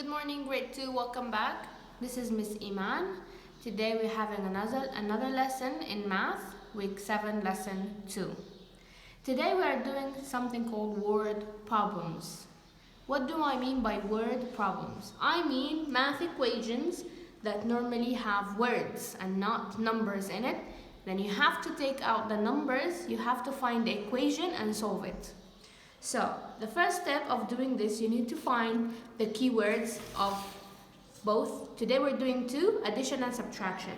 Good morning, grade 2. Welcome back. This is Miss Iman. Today we're having another lesson in math, week 7, lesson 2. Today we are doing something called word problems. What do I mean by word problems? I mean math equations that normally have words and not numbers in it. Then you have to take out the numbers, you have to find the equation and solve it. So, the first step of doing this, you need to find the keywords of both. Today we're doing two, addition and subtraction.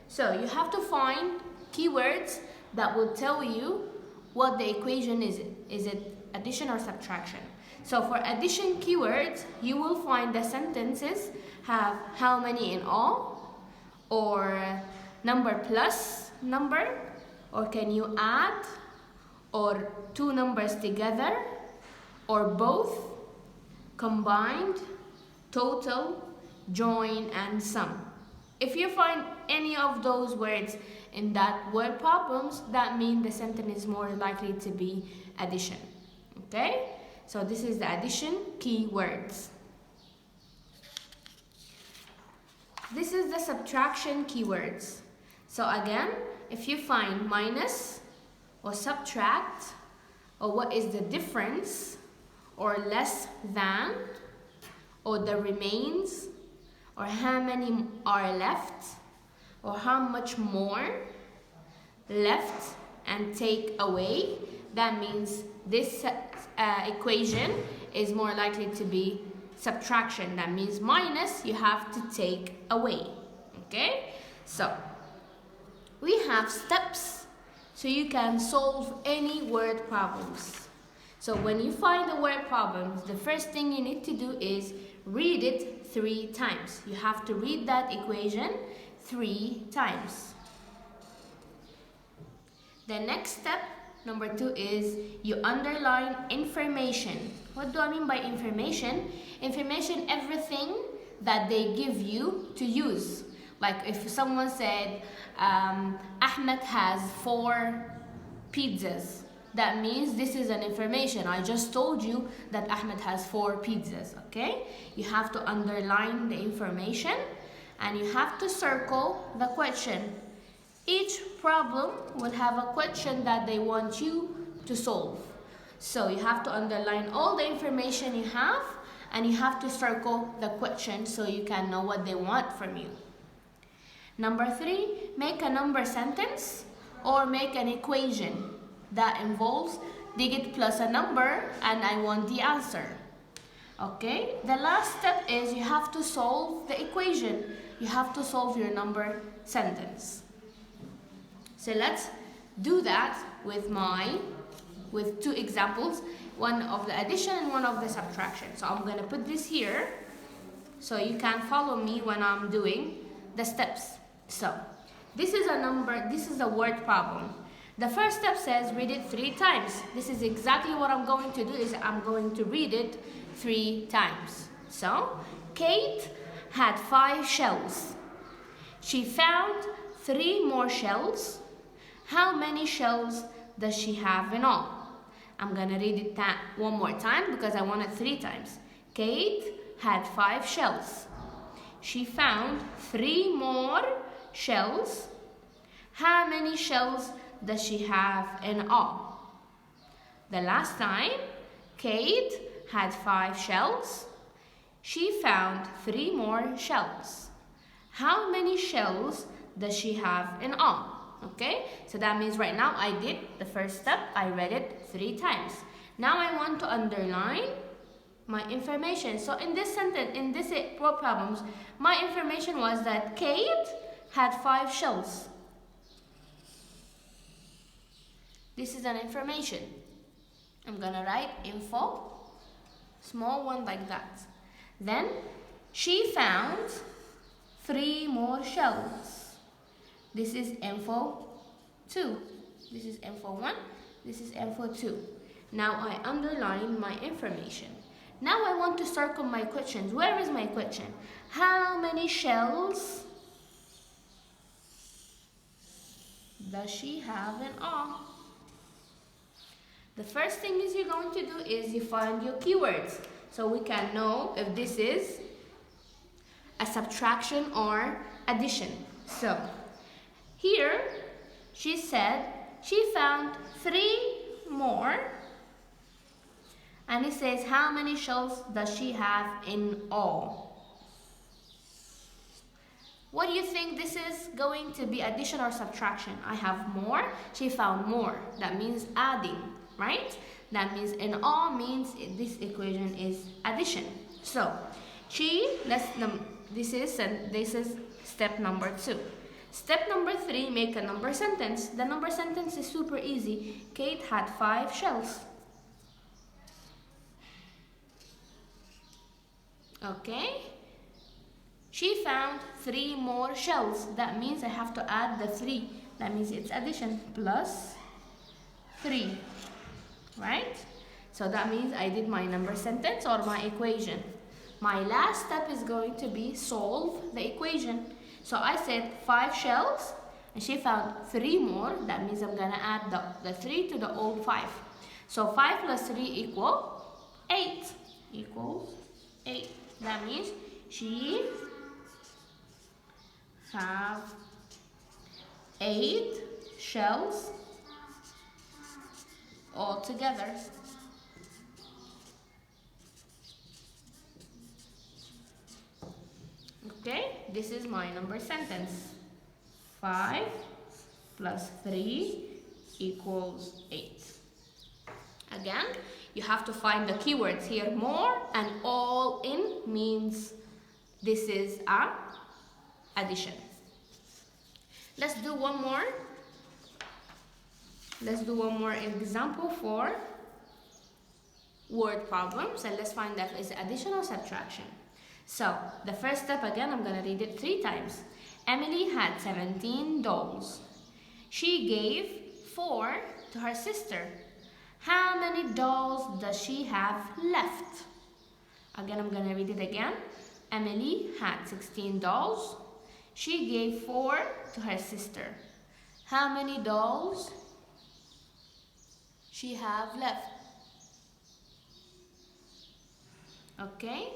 So, you have to find keywords that will tell you what the equation is. Is it addition or subtraction? So, for addition keywords, you will find the sentences have how many in all, or number plus number, or can you add, or two numbers together, or both, combined, total, join, and sum. If you find any of those words in that word problems, that means the sentence is more likely to be addition. Okay? So this is the addition keywords. This is the subtraction keywords. So again, if you find minus, or subtract, or what is the difference, or less than, or the remains, or how many are left, or how much more left and take away, that means this equation is more likely to be subtraction. That means minus, you have to take away. Okay? So, we have steps so you can solve any word problems. So when you find the word problems, the first thing you need to do is read it 3 times. You have to read that equation 3 times. The next step, number 2, is you underline information. What do I mean by information? Information, everything that they give you to use. Like if someone said, Ahmed has 4 pizzas. That means this is an information. I just told you that Ahmed has 4 pizzas, okay? You have to underline the information and you have to circle the question. Each problem will have a question that they want you to solve. So you have to underline all the information you have and you have to circle the question so you can know what they want from you. Number 3, make a number sentence or make an equation that involves digit plus a number and I want the answer. Okay, the last step is you have to solve the equation. You have to solve your number sentence. So let's do that with 2 examples, one of the addition and one of the subtraction. So I'm going to put this here so you can follow me when I'm doing the steps. So this is a word problem. The first step says read it 3 times. This is exactly what I'm going to do, is I'm going to read it 3 times. So, Kate had 5 shells. She found 3 more shells. How many shells does she have in all? I'm going to read it one more time because I want it 3 times. Kate had 5 shells. She found 3 more shells. How many shells does she have in all? The last time, Kate had 5 shells. She found 3 more shells. How many shells does she have in all? Okay, so that means right now I did the first step. I read it 3 times. Now I want to underline my information. So in this sentence, in this word problems, my information was that Kate had 5 shells. This is an information. I'm gonna write info, small one like that. Then she found 3 more shells. This is info 2. This is info 1. This is info 2. Now I underline my information. Now I want to circle my questions. Where is my question? How many shells does she have in all? The first thing is you're going to do is you find your keywords. So we can know if this is a subtraction or addition. So here she said she found 3 more, and it says how many shells does she have in all? What do you think this is going to be, addition or subtraction? I have more, she found more. That means adding, right? That means in all means this equation is addition. So this is step number 2. Step number 3, make a number sentence. The number sentence is super easy. Kate had 5 shells. Okay. She found 3 more shells. That means I have to add the 3. That means it's addition, plus 3, right? So that means I did my number sentence or my equation. My last step is going to be solve the equation. So I said 5 shells and she found 3 more. That means I'm gonna add the 3 to the old 5. So 5 plus 3 equals 8. That means she have 8 shells altogether. Okay, this is my number sentence. 5 plus 3 equals 8. Again, you have to find the keywords here. More and all in means this is a addition. Let's do one more. Let's do one more example for word problems, and let's find that is addition or subtraction. So the first step, again, I'm gonna read it 3 times. Emily had 17 dolls. She gave 4 to her sister. How many dolls does she have left? Again, I'm gonna read it again. Emily had 16 dolls. She gave 4 to her sister. How many dolls she have left? Okay.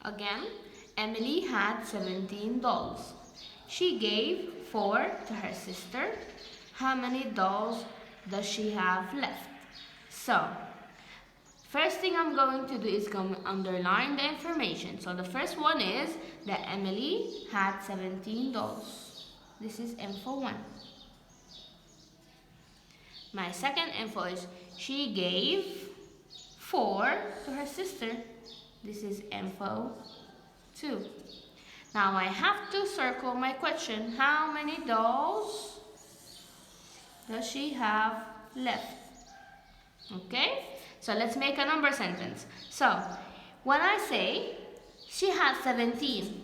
Again, Emily had 17 dolls. She gave 4 to her sister. How many dolls does she have left? So, first thing I'm going to do is underline the information. So the first one is that Emily had 17 dolls. This is info 1. My second info is she gave 4 to her sister. This is info 2. Now I have to circle my question. How many dolls does she have left? Okay, so let's make a number sentence. So when I say she had 17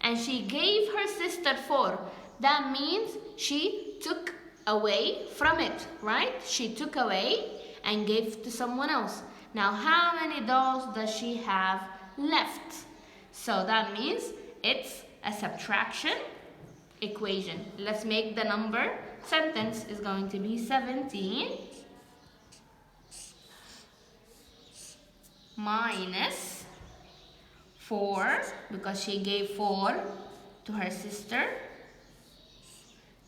and she gave her sister 4, that means she took away from it, right? She took away and gave to someone else. Now how many dolls does she have left? So that means it's a subtraction equation. Let's make the number sentence is going to be 17 minus 4, because she gave 4 to her sister,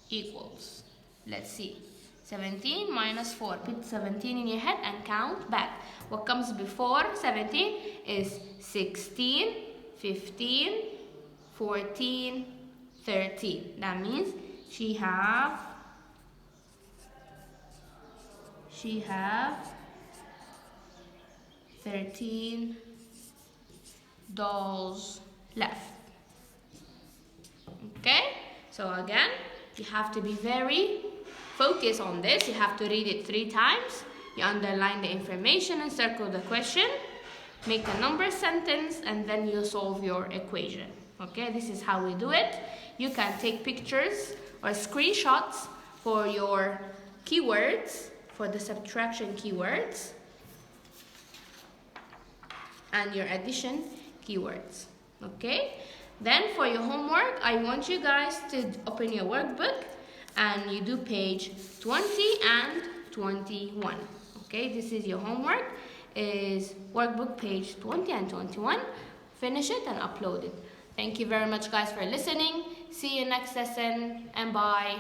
equals, let's see, 17 minus 4. Put 17 in your head and count back. What comes before 17 is 16, 15, 14, 13. That means she have 13 dolls left. Okay, so again, you have to be very focused on this. You have to read it 3 times. You underline the information and circle the question. Make a number sentence and then you solve your equation. Okay, this is how we do it. You can take pictures or screenshots for your keywords, for the subtraction keywords and your addition keywords. Okay, Then for your homework, I want you guys to open your workbook and you do page 20 and 21. Okay, this is your homework, is workbook page 20 and 21. Finish it and upload it. Thank you very much guys for listening. See you next lesson and bye.